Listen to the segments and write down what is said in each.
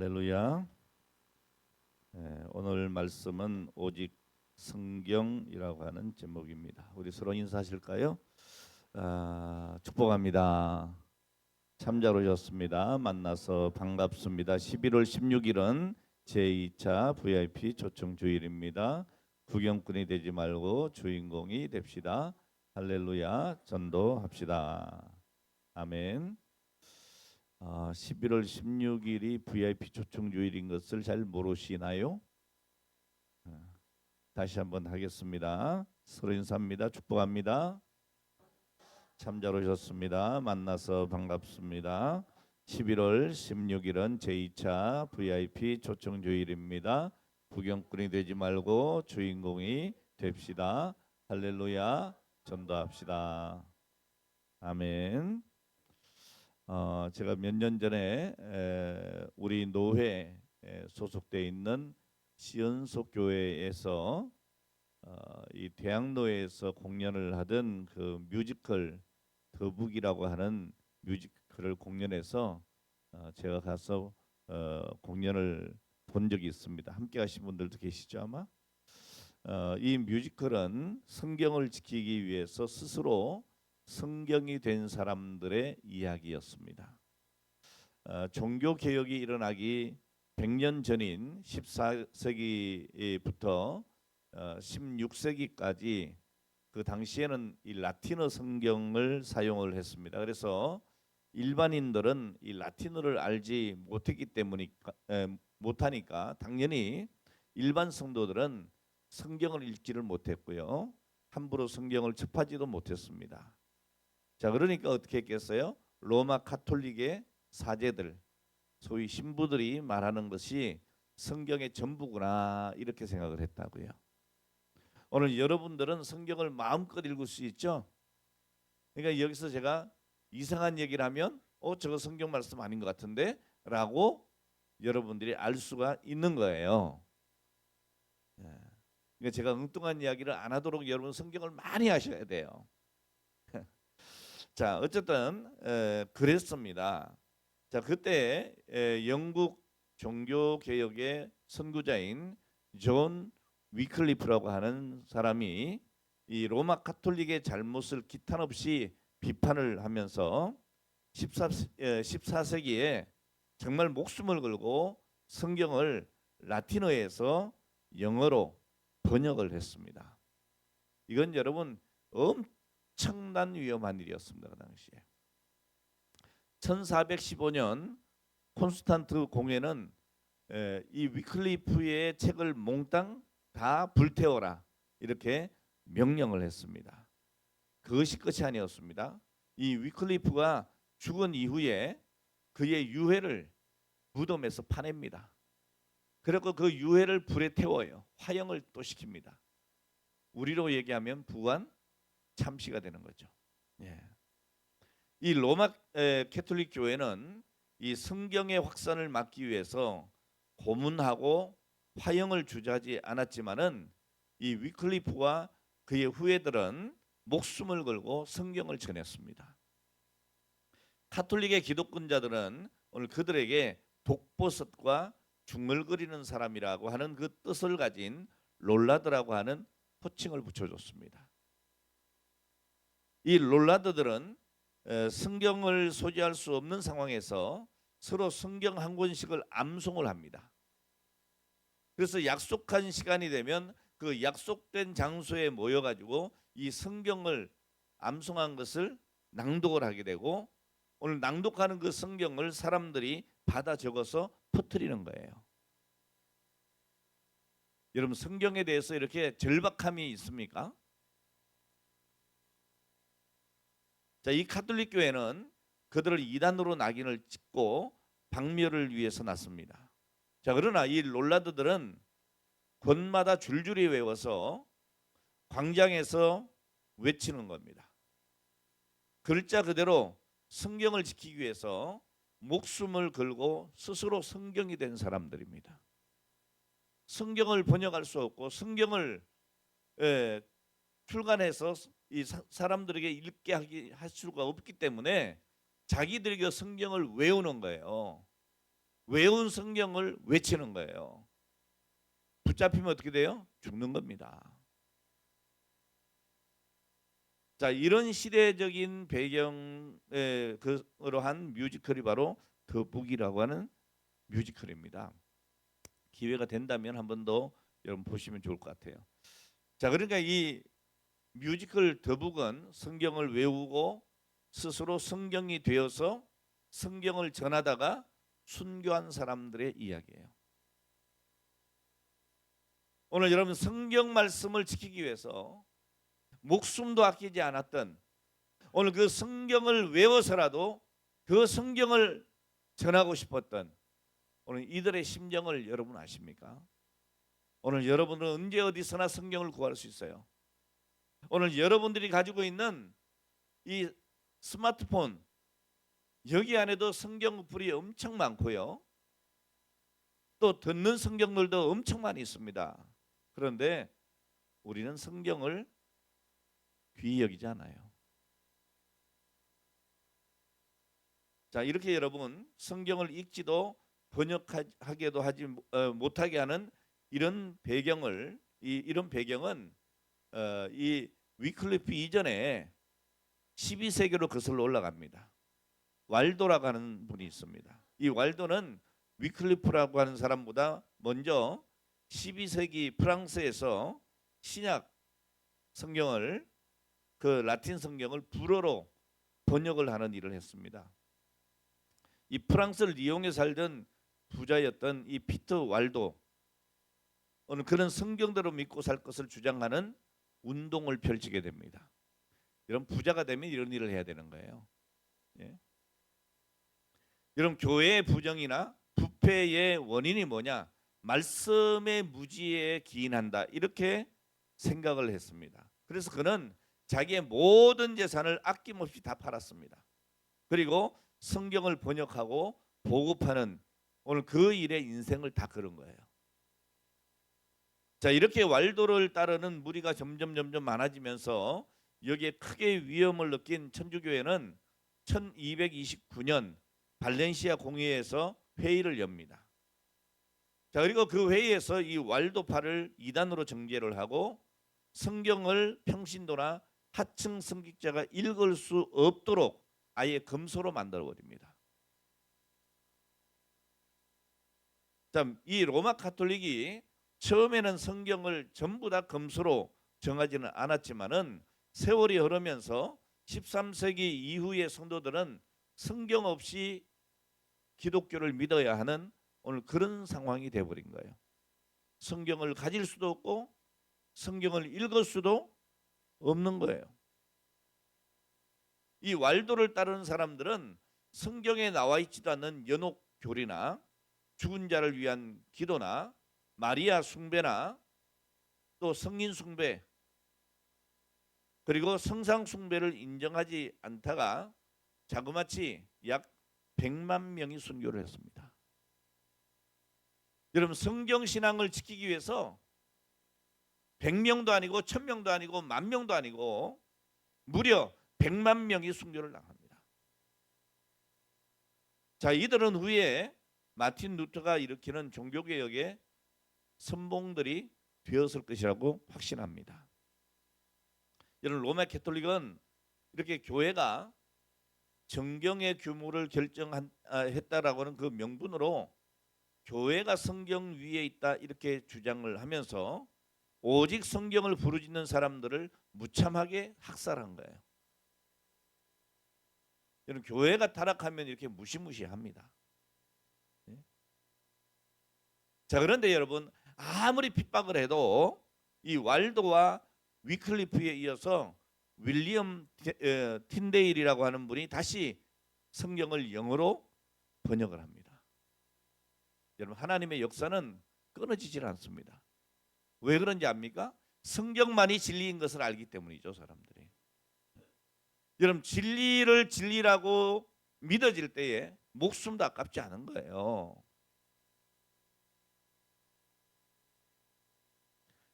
할렐루야. 오늘 말씀은 오직 성경이라고 하는 제목입니다. 우리 서로 인사하실까요? 축복합니다. 참자로 오셨습니다. 만나서 반갑습니다. 11월 16일은 제2차 VIP 초청 주일입니다. 구경꾼이 되지 말고 주인공이 됩시다. 할렐루야. 전도합시다. 아멘. 11월 16일이 VIP 초청 주일인 것을 잘 모르시나요? 다시 한번 하겠습니다. 서로 인사합니다. 축복합니다. 참자로 오셨습니다. 만나서 반갑습니다. 11월 16일은 제2차 VIP 초청 주일입니다. 구경꾼이 되지 말고 주인공이 됩시다. 할렐루야. 전도합시다. 아멘. 제가 몇 년 전에 우리 노회에 소속되어 있는 시연속 교회에서 이 대학로에서 공연을 하던 그 뮤지컬 더북이라고 하는 뮤지컬을 공연해서 제가 가서 공연을 본 적이 있습니다. 함께 하신 분들도 계시죠 아마? 이 뮤지컬은 성경을 지키기 위해서 스스로 성경이 된 사람들의 이야기였습니다. 종교 개혁이 일어나기 100년 전인 14세기부터 16세기까지 그 당시에는 이 라틴어 성경을 사용을 했습니다. 그래서 일반인들은 이 라틴어를 알지 못하니까 당연히 일반 성도들은 성경을 읽지를 못했고요. 함부로 성경을 접하지도 못했습니다. 자, 그러니까 어떻게 했겠어요? 로마 가톨릭의 사제들, 소위 신부들이 말하는 것이 성경의 전부구나 이렇게 생각을 했다고요. 오늘 여러분들은 성경을 마음껏 읽을 수 있죠? 그러니까 여기서 제가 이상한 얘기를 하면 저거 성경 말씀 아닌 것 같은데 라고 여러분들이 알 수가 있는 거예요. 그러니까 제가 엉뚱한 이야기를 안 하도록 여러분 성경을 많이 하셔야 돼요. 자, 어쨌든 그랬습니다. 자, 그때 영국 종교 개혁의 선구자인 존 위클리프라고 하는 사람이 이 로마 가톨릭의 잘못을 기탄 없이 비판을 하면서 14세기에 정말 목숨을 걸고 성경을 라틴어에서 영어로 번역을 했습니다. 이건 여러분 엄청난 위험한 일이었습니다. 그 당시에 1415년 콘스탄트 공회는 이 위클리프의 책을 몽땅 다 불태워라 이렇게 명령을 했습니다. 그것이 끝이 아니었습니다. 이 위클리프가 죽은 이후에 그의 유해를 무덤에서 파냅니다. 그리고 그 유해를 불에 태워요. 화형을 또 시킵니다. 우리로 얘기하면 부관 참시가 되는 거죠. 이 로마 캐톨릭 교회는 이 성경의 확산을 막기 위해서 고문하고 화형을 주저하지 않았지만은 이 위클리프와 그의 후예들은 목숨을 걸고 성경을 전했습니다. 카톨릭의 기독권자들은 오늘 그들에게 독버섯과 중얼거리는 사람이라고 하는 그 뜻을 가진 롤라드라고 하는 호칭을 붙여줬습니다. 이 롤라드들은 성경을 소지할 수 없는 상황에서 서로 성경 한 권씩을 암송을 합니다. 그래서 약속한 시간이 되면 그 약속된 장소에 모여가지고 이 성경을 암송한 것을 낭독을 하게 되고 오늘 낭독하는 그 성경을 사람들이 받아 적어서 퍼뜨리는 거예요. 여러분 성경에 대해서 이렇게 절박함이 있습니까? 자, 이 가톨릭 교회는 그들을 이단으로 낙인을 찍고 박멸을 위해서 났습니다. 자, 그러나 이 롤라드들은 권마다 줄줄이 외워서 광장에서 외치는 겁니다. 글자 그대로 성경을 지키기 위해서 목숨을 걸고 스스로 성경이 된 사람들입니다. 성경을 번역할 수 없고 성경을 출간해서 이 사람들에게 읽게 할 수가 없기 때문에 자기들에게 성경을 외우는 거예요. 외운 성경을 외치는 거예요. 붙잡히면 어떻게 돼요? 죽는 겁니다. 자, 이런 시대적인 배경에 그로 한 뮤지컬이 바로 더 북이라고 하는 뮤지컬입니다. 기회가 된다면 한 번 더 여러분 보시면 좋을 것 같아요. 자, 그러니까 이 뮤지컬 더 북은 성경을 외우고 스스로 성경이 되어서 성경을 전하다가 순교한 사람들의 이야기예요. 오늘 여러분 성경 말씀을 지키기 위해서 목숨도 아끼지 않았던, 오늘 그 성경을 외워서라도 그 성경을 전하고 싶었던 오늘 이들의 심정을 여러분 아십니까? 오늘 여러분은 언제 어디서나 성경을 구할 수 있어요. 오늘 여러분들이 가지고 있는 이 스마트폰, 여기 안에도 성경 어플이 엄청 많고요. 또 듣는 성경들도 엄청 많이 있습니다. 그런데 우리는 성경을 귀히 여기지 않아요. 자, 이렇게 여러분 성경을 읽지도 번역하게도 하지 못하게 하는 이런 배경을, 이런 배경은 이 위클리프 이전에 12세기로 거슬러 올라갑니다. 왈도라고 하는 분이 있습니다. 이 왈도는 위클리프라고 하는 사람보다 먼저 12세기 프랑스에서 신약 성경을, 그 라틴 성경을 불어로 번역을 하는 일을 했습니다. 이 프랑스를 리옹에 살던 부자였던 이 피터 왈도, 오늘 그런 성경대로 믿고 살 것을 주장하는 운동을 펼치게 됩니다. 이런 부자가 되면 이런 일을 해야 되는 거예요. 예. 여러분, 교회의 부정이나 부패의 원인이 뭐냐? 말씀의 무지에 기인한다, 이렇게 생각을 했습니다. 그래서 그는 자기의 모든 재산을 아낌없이 다 팔았습니다. 그리고 성경을 번역하고 보급하는 오늘 그 일에 인생을 다 걸은 거예요. 자, 이렇게 왈도를 따르는 무리가 점점 많아지면서 여기에 크게 위험을 느낀 천주교회는 1229년 발렌시아 공회에서 회의를 엽니다. 자, 그리고 그 회의에서 이 왈도파를 이단으로 정죄를 하고 성경을 평신도나 하층 성직자가 읽을 수 없도록 아예 금소로 만들어 버립니다. 자, 이 로마 가톨릭이 처음에는 성경을 전부 다 금소로 정하지는 않았지만은 세월이 흐르면서 13세기 이후의 성도들은 성경 없이 기독교를 믿어야 하는 오늘 그런 상황이 되어버린 거예요. 성경을 가질 수도 없고 성경을 읽을 수도 없는 거예요. 이 왈도를 따르는 사람들은 성경에 나와 있지도 않는 연옥 교리나 죽은 자를 위한 기도나 마리아 숭배나 또 성인 숭배, 그리고 성상 숭배를 인정하지 않다가 자그마치 약 100만 명이 순교를 했습니다. 여러분, 성경 신앙을 지키기 위해서 100명도 아니고 1000명도 아니고 10,000명도 아니고 무려 100만 명이 순교를 당합니다. 자, 이들은 후에 마틴 루터가 일으키는 종교개혁의 선봉들이 되었을 것이라고 확신합니다. 여러분, 로마 가톨릭은 이렇게 교회가 정경의 규모를 결정했다라고 하는 그 명분으로 교회가 성경 위에 있다 이렇게 주장을 하면서 오직 성경을 부르짖는 사람들을 무참하게 학살한 거예요. 여러분, 교회가 타락하면 이렇게 무시무시합니다. 자, 그런데 여러분, 아무리 핍박을 해도 이 왈도와 위클리프에 이어서 윌리엄 틴데일이라고 하는 분이 다시 성경을 영어로 번역을 합니다. 여러분, 하나님의 역사는 끊어지질 않습니다. 왜 그런지 압니까? 성경만이 진리인 것을 알기 때문이죠, 사람들이. 여러분, 진리를 진리라고 믿어질 때에 목숨도 아깝지 않은 거예요.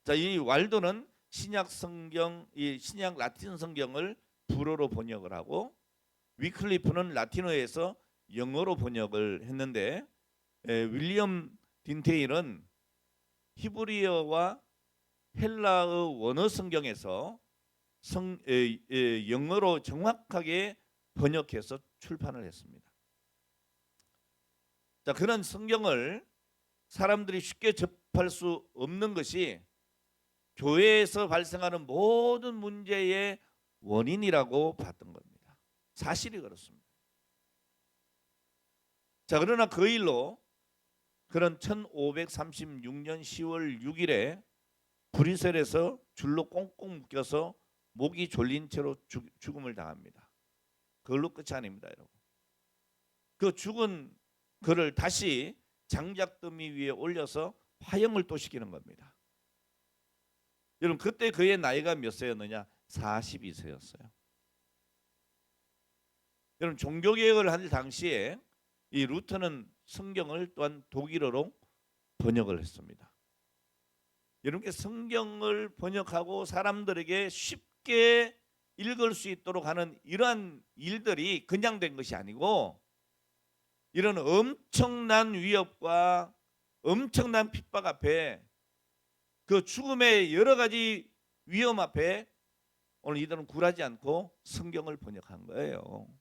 자, 이 왈도는 신약 성경, 이 신약 라틴 성경을 불어로 번역을 하고 위클리프는 라틴어에서 영어로 번역을 했는데 윌리엄 딘테일은 히브리어와 헬라어 원어 성경에서 영어로 정확하게 번역해서 출판을 했습니다. 자, 그런 성경을 사람들이 쉽게 접할 수 없는 것이 교회에서 발생하는 모든 문제의 원인이라고 봤던 겁니다. 사실이 그렇습니다. 자, 그러나 그 일로 그런 1536년 10월 6일에 브뤼셀에서 줄로 꽁꽁 묶여서 목이 졸린 채로 죽음을 당합니다. 그걸로 끝이 아닙니다, 여러분. 그 죽은 그를 다시 장작더미 위에 올려서 화형을 또 시키는 겁니다. 여러분, 그때 그의 나이가 몇 세였느냐? 42세였어요. 여러분, 종교개혁을 할 당시에 이 루터는 성경을 또한 독일어로 번역을 했습니다. 여러분께 성경을 번역하고 사람들에게 쉽게 읽을 수 있도록 하는 이러한 일들이 그냥 된 것이 아니고, 이런 엄청난 위협과 엄청난 핍박 앞에, 그 죽음의 여러 가지 위험 앞에 오늘 이들은 굴하지 않고 성경을 번역한 거예요.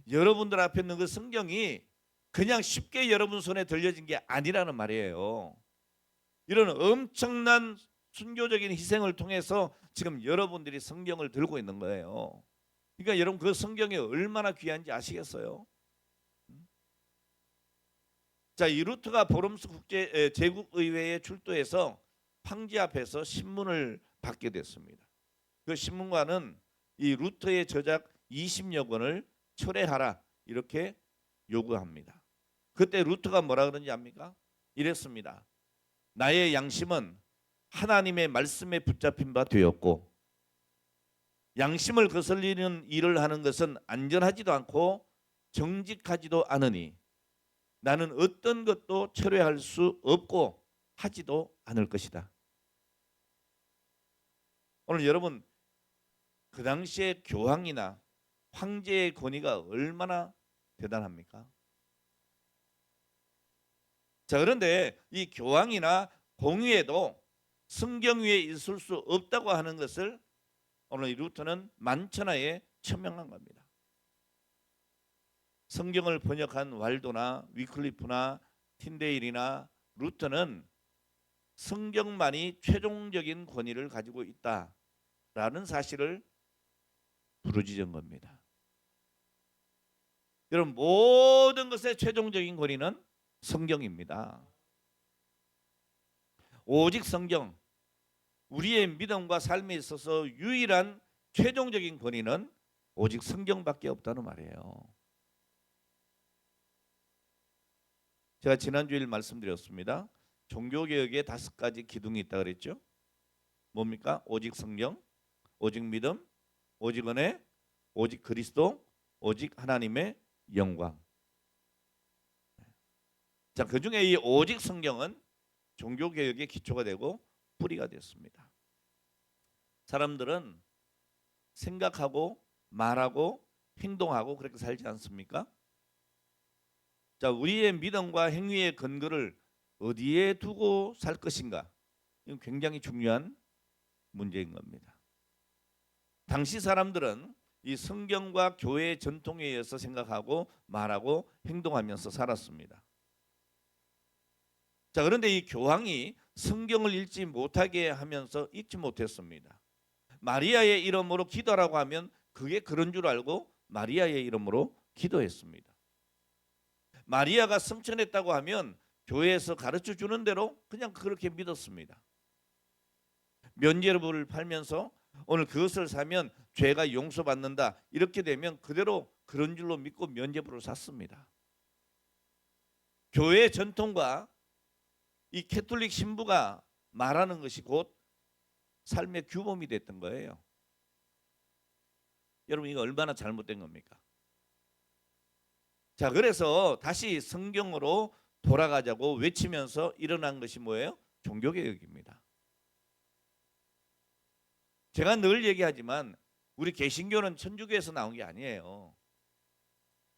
여러분들 앞에 있는 그 성경이 그냥 쉽게 여러분 손에 들려진 게 아니라는 말이에요. 이런 엄청난 순교적인 희생을 통해서 지금 여러분들이 성경을 들고 있는 거예요. 그러니까 여러분, 그 성경이 얼마나 귀한지 아시겠어요? 자, 이 루트가 보름스 국제 제국의회에 출두해서 황제 앞에서 신문을 받게 됐습니다. 그 신문관은 이 루터의 저작 20여 권을 철회하라 이렇게 요구합니다. 그때 루터가 뭐라 그런지 압니까? 이랬습니다. 나의 양심은 하나님의 말씀에 붙잡힌 바 되었고, 양심을 거슬리는 일을 하는 것은 안전하지도 않고 정직하지도 않으니 나는 어떤 것도 철회할 수 없고 하지도 않을 것이다. 오늘 여러분, 그 당시에 교황이나 황제의 권위가 얼마나 대단합니까? 자, 그런데 이 교황이나 공의에도 성경 위에 있을 수 없다고 하는 것을 오늘 이 루터는 만천하에 천명한 겁니다. 성경을 번역한 왈도나 위클리프나 틴데일이나 루터는 성경만이 최종적인 권위를 가지고 있다라는 사실을 부르짖은 겁니다. 여러분, 모든 것의 최종적인 권위는 성경입니다. 오직 성경, 우리의 믿음과 삶에 있어서 유일한 최종적인 권위는 오직 성경밖에 없다는 말이에요. 제가 지난주일 말씀드렸습니다. 종교개혁에 5가지 기둥이 있다 그랬죠. 뭡니까? 오직 성경, 오직 믿음, 오직 은혜, 오직 그리스도, 오직 하나님의 영광. 자, 그중에 이 오직 성경은 종교개혁의 기초가 되고 뿌리가 됐습니다. 사람들은 생각하고 말하고 행동하고 그렇게 살지 않습니까? 자, 우리의 믿음과 행위의 근거를 어디에 두고 살 것인가? 이건 굉장히 중요한 문제인 겁니다. 당시 사람들은 이 성경과 교회의 전통에 의해서 생각하고 말하고 행동하면서 살았습니다. 자, 그런데 이 교황이 성경을 읽지 못하게 하면서 읽지 못했습니다. 마리아의 이름으로 기도하라고 하면 그게 그런 줄 알고 마리아의 이름으로 기도했습니다. 마리아가 성천했다고 하면 교회에서 가르쳐 주는 대로 그냥 그렇게 믿었습니다. 면죄부를 팔면서 오늘 그것을 사면 죄가 용서받는다 이렇게 되면 그대로 그런 줄로 믿고 면죄부를 샀습니다. 교회의 전통과 이 캐톨릭 신부가 말하는 것이 곧 삶의 규범이 됐던 거예요. 여러분, 이거 얼마나 잘못된 겁니까? 자, 그래서 다시 성경으로 돌아가자고 외치면서 일어난 것이 뭐예요? 종교개혁입니다. 제가 늘 얘기하지만 우리 개신교는 천주교에서 나온 게 아니에요.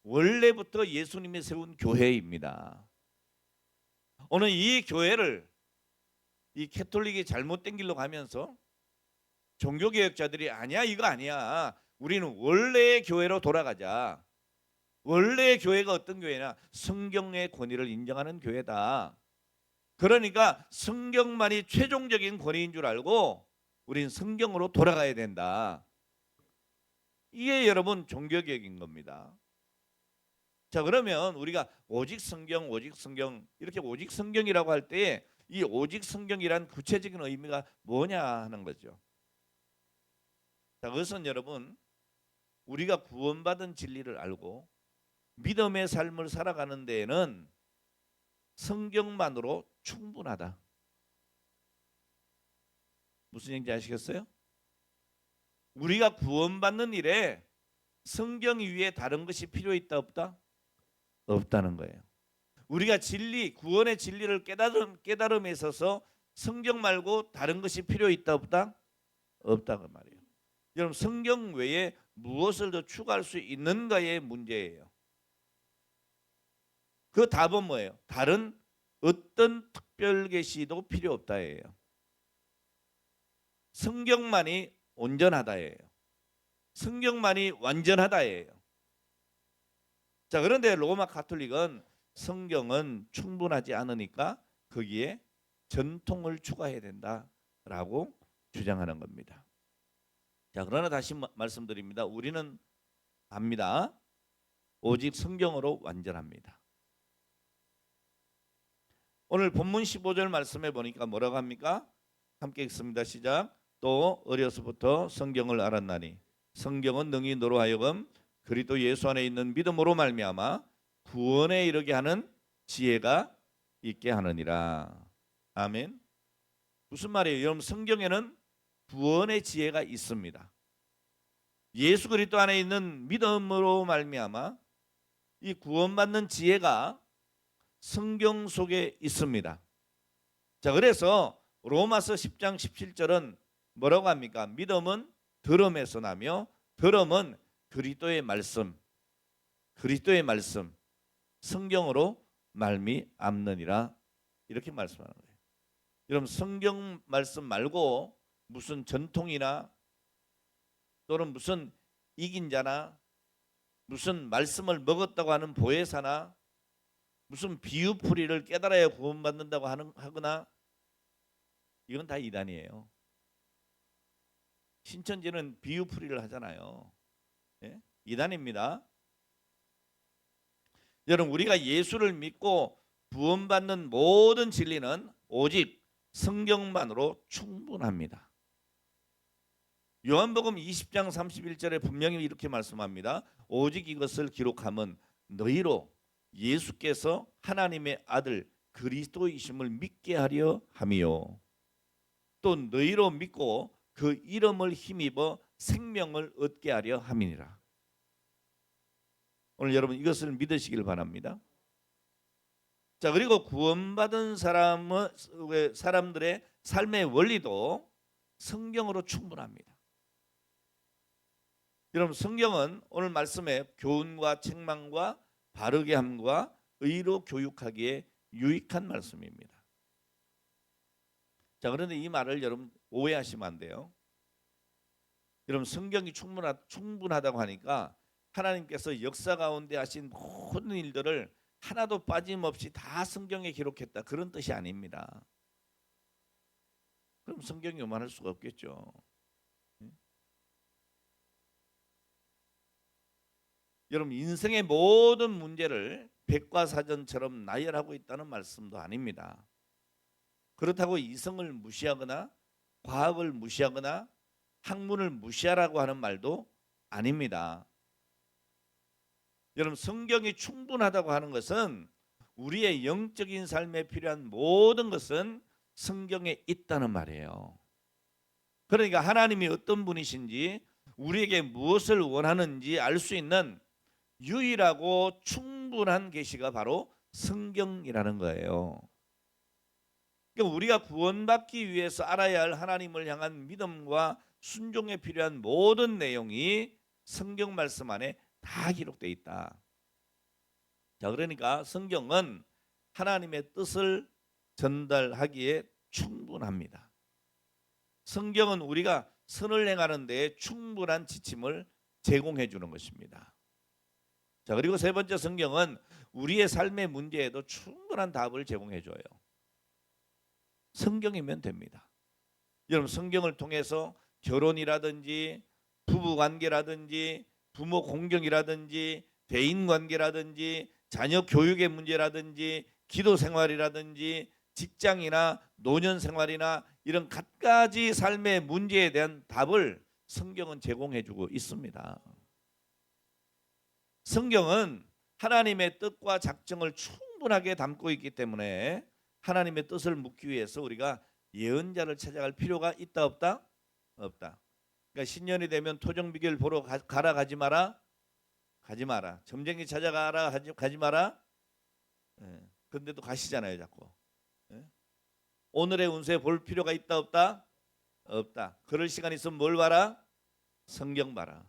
원래부터 예수님이 세운 교회입니다. 오늘 이 교회를 이 캐톨릭이 잘못된 길로 가면서 종교개혁자들이 아니야, 이거 아니야, 우리는 원래의 교회로 돌아가자. 원래의 교회가 어떤 교회냐? 성경의 권위를 인정하는 교회다. 그러니까 성경만이 최종적인 권위인 줄 알고 우린 성경으로 돌아가야 된다. 이게 여러분 종교개혁인 겁니다. 자, 그러면 우리가 오직 성경, 오직 성경 이렇게 오직 성경이라고 할 때 이 오직 성경이란 구체적인 의미가 뭐냐 하는 거죠. 자, 그것은 여러분 우리가 구원받은 진리를 알고 믿음의 삶을 살아가는 데에는 성경만으로 충분하다. 무슨 얘기인지 아시겠어요? 우리가 구원받는 일에 성경 위에 다른 것이 필요 있다 없다? 없다는 거예요. 우리가 진리, 구원의 진리를 깨달음에 있어서 성경 말고 다른 것이 필요 있다 없다? 없다고 말이에요. 여러분 성경 외에 무엇을 더 추가할 수 있는가의 문제예요. 그 답은 뭐예요? 다른 어떤 특별 계시도 필요 없다예요. 성경만이 온전하다예요. 성경만이 완전하다예요. 자, 그런데 로마 가톨릭은 성경은 충분하지 않으니까 거기에 전통을 추가해야 된다라고 주장하는 겁니다. 자, 그러나 다시 말씀드립니다. 우리는 압니다. 오직 성경으로 완전합니다. 오늘 본문 15절 말씀해 보니까 뭐라고 합니까? 함께 읽습니다. 시작. 또 어려서부터 성경을 알았나니 성경은 능히 너로 하여금 그리스도 예수 안에 있는 믿음으로 말미암아 구원에 이르게 하는 지혜가 있게 하느니라. 아멘. 무슨 말이에요? 여러분 성경에는 구원의 지혜가 있습니다. 예수 그리스도 안에 있는 믿음으로 말미암아 이 구원받는 지혜가 성경 속에 있습니다. 자, 그래서 로마서 10장 17절은 뭐라고 합니까? 믿음은 들음에서 나며 들음은 그리스도의 말씀, 그리스도의 말씀, 성경으로 말미암느니라 이렇게 말씀하는 거예요. 여러분 성경 말씀 말고 무슨 전통이나 또는 무슨 이긴 자나 무슨 말씀을 먹었다고 하는 보혜사나 무슨 비유풀이를 깨달아야 구원받는다고 하거나 이건 다 이단이에요. 신천지는 비유풀이를 하잖아요. 예? 이단입니다. 여러분 우리가 예수를 믿고 구원받는 모든 진리는 오직 성경만으로 충분합니다. 요한복음 20장 31절에 분명히 이렇게 말씀합니다. 오직 이것을 기록함은 너희로 예수께서 하나님의 아들 그리스도이심을 믿게 하려 함이요 또 너희로 믿고 그 이름을 힘입어 생명을 얻게 하려 함이니라. 오늘 여러분 이것을 믿으시길 바랍니다. 자, 그리고 구원받은 사람들의 삶의 원리도 성경으로 충분합니다. 여러분 성경은 오늘 말씀에 교훈과 책망과 바르게 함과 의로 교육하기에 유익한 말씀입니다. 자, 그런데 이 말을 여러분 오해하시면 안 돼요. 여러분 성경이 충분하다고 하니까 하나님께서 역사 가운데 하신 모든 일들을 하나도 빠짐없이 다 성경에 기록했다 그런 뜻이 아닙니다. 그럼 성경이 요만할 수가 없겠죠. 여러분 인생의 모든 문제를 백과사전처럼 나열하고 있다는 말씀도 아닙니다. 그렇다고 이성을 무시하거나 과학을 무시하거나 학문을 무시하라고 하는 말도 아닙니다. 여러분 성경이 충분하다고 하는 것은 우리의 영적인 삶에 필요한 모든 것은 성경에 있다는 말이에요. 그러니까 하나님이 어떤 분이신지 우리에게 무엇을 원하는지 알 수 있는 유일하고 충분한 계시가 바로 성경이라는 거예요. 그러니까 우리가 구원받기 위해서 알아야 할 하나님을 향한 믿음과 순종에 필요한 모든 내용이 성경 말씀 안에 다 기록되어 있다. 자, 그러니까 성경은 하나님의 뜻을 전달하기에 충분합니다. 성경은 우리가 선을 행하는 데에 충분한 지침을 제공해 주는 것입니다. 자, 그리고 세 번째, 성경은 우리의 삶의 문제에도 충분한 답을 제공해 줘요. 성경이면 됩니다. 여러분, 성경을 통해서 결혼이라든지 부부 관계라든지 부모 공경이라든지 대인 관계라든지 자녀 교육의 문제라든지 기도 생활이라든지 직장이나 노년 생활이나 이런 갖가지 삶의 문제에 대한 답을 성경은 제공해 주고 있습니다. 성경은 하나님의 뜻과 작정을 충분하게 담고 있기 때문에 하나님의 뜻을 묻기 위해서 우리가 예언자를 찾아갈 필요가 있다 없다? 없다. 그러니까 신년이 되면 토종비결 보러 가라 가지 마라? 가지 마라. 점쟁이 찾아가라 가지 마라? 근데도 가시잖아요 자꾸. 오늘의 운세 볼 필요가 있다 없다? 없다. 그럴 시간 있으면 뭘 봐라? 성경 봐라.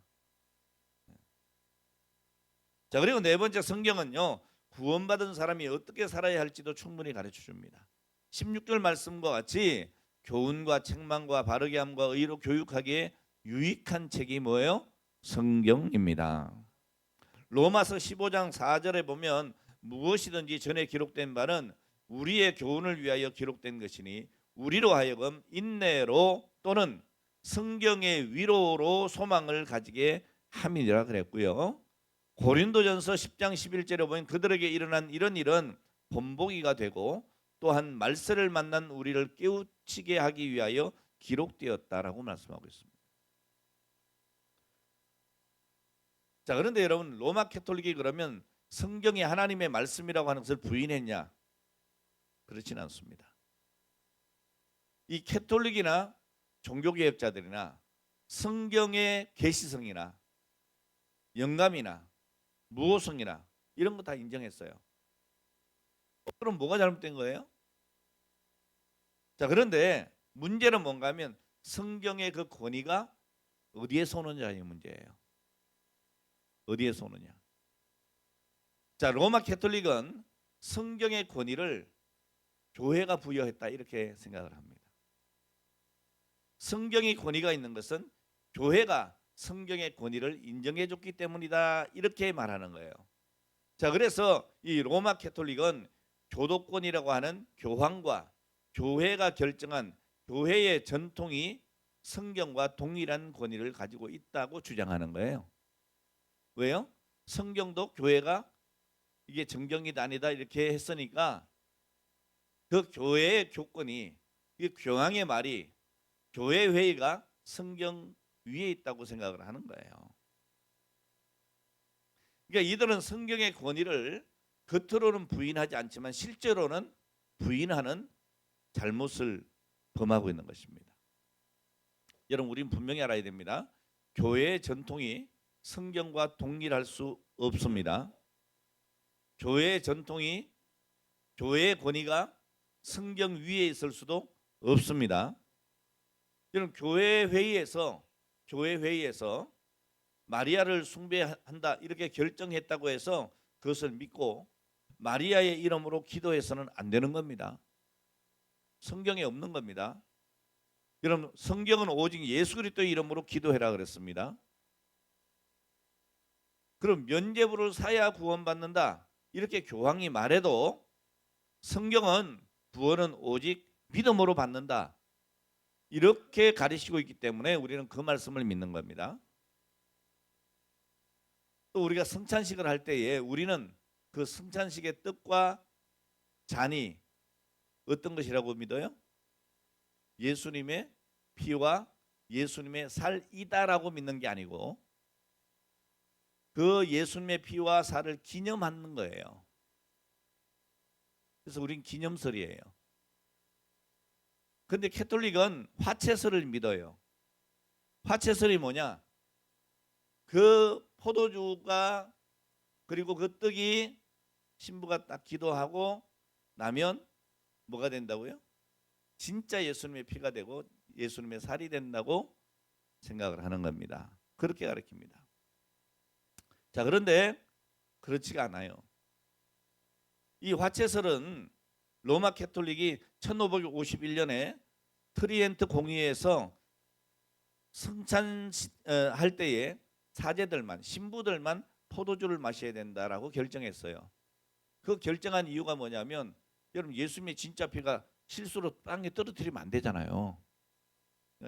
자, 그리고 네 번째, 성경은요, 구원받은 사람이 어떻게 살아야 할지도 충분히 가르쳐 줍니다. 16절 말씀과 같이 교훈과 책망과 바르게 함과 의로 교육하기에 유익한 책이 뭐예요? 성경입니다. 로마서 15장 4절에 보면 무엇이든지 전에 기록된 바는 우리의 교훈을 위하여 기록된 것이니 우리로 하여금 인내로 또는 성경의 위로로 소망을 가지게 함이니라 그랬고요. 고린도전서 10장 11절에 보면 그들에게 일어난 이런 일은 본보기가 되고 또한 말세를 만난 우리를 깨우치게 하기 위하여 기록되었다라고 말씀하고 있습니다. 자, 그런데 여러분, 로마 캐톨릭이 그러면 성경이 하나님의 말씀이라고 하는 것을 부인했냐? 그렇진 않습니다. 이 캐톨릭이나 종교개혁자들이나 성경의 계시성이나 영감이나 무호성이나 이런 거 다 인정했어요. 그럼 뭐가 잘못된 거예요? 자, 그런데 문제는 뭔가 하면 성경의 그 권위가 어디에서 오느냐의 문제예요. 어디에서 오느냐. 자, 로마 캐톨릭은 성경의 권위를 교회가 부여했다 이렇게 생각을 합니다. 성경의 권위가 있는 것은 교회가 성경의 권위를 인정해 줬기 때문이다 이렇게 말하는 거예요. 자, 그래서 이 로마 캐톨릭은 교도권이라고 하는 교황과 교회가 결정한 교회의 전통이 성경과 동일한 권위를 가지고 있다고 주장하는 거예요. 왜요? 성경도 교회가 이게 정경이다 아니다 이렇게 했으니까 그 교회의 교권이 이 교황의 말이 교회 회의가 성경 위에 있다고 생각을 하는 거예요. 그러니까 이들은 성경의 권위를 겉으로는 부인하지 않지만 실제로는 부인하는 잘못을 범하고 있는 것입니다. 여러분, 우리는 분명히 알아야 됩니다. 교회의 전통이 성경과 동일할 수 없습니다. 교회의 전통이 교회의 권위가 성경 위에 있을 수도 없습니다. 여러분, 교회 회의에서 마리아를 숭배한다 이렇게 결정했다고 해서 그것을 믿고 마리아의 이름으로 기도해서는 안 되는 겁니다. 성경에 없는 겁니다. 여러분, 성경은 오직 예수 그리스도의 이름으로 기도해라 그랬습니다. 그럼 면죄부를 사야 구원받는다 이렇게 교황이 말해도 성경은 구원은 오직 믿음으로 받는다 이렇게 가르치고 있기 때문에 우리는 그 말씀을 믿는 겁니다. 또 우리가 성찬식을 할 때에 우리는 그 성찬식의 뜻과 잔이 어떤 것이라고 믿어요? 예수님의 피와 예수님의 살이다라고 믿는 게 아니고 그 예수님의 피와 살을 기념하는 거예요. 그래서 우린 기념설이에요. 근데 캐톨릭은 화채설을 믿어요. 화채설이 뭐냐? 그 포도주가 그리고 그 떡이 신부가 딱 기도하고 나면 뭐가 된다고요? 진짜 예수님의 피가 되고 예수님의 살이 된다고 생각을 하는 겁니다. 그렇게 가르칩니다. 자, 그런데 그렇지가 않아요. 이 화채설은 로마 캐톨릭이 1551년에 트리엔트 공의회에서 성찬할 때에 사제들만, 신부들만 포도주를 마셔야 된다라고 결정했어요. 그 결정한 이유가 뭐냐면 여러분 예수님의 진짜 피가 실수로 땅에 떨어뜨리면 안 되잖아요.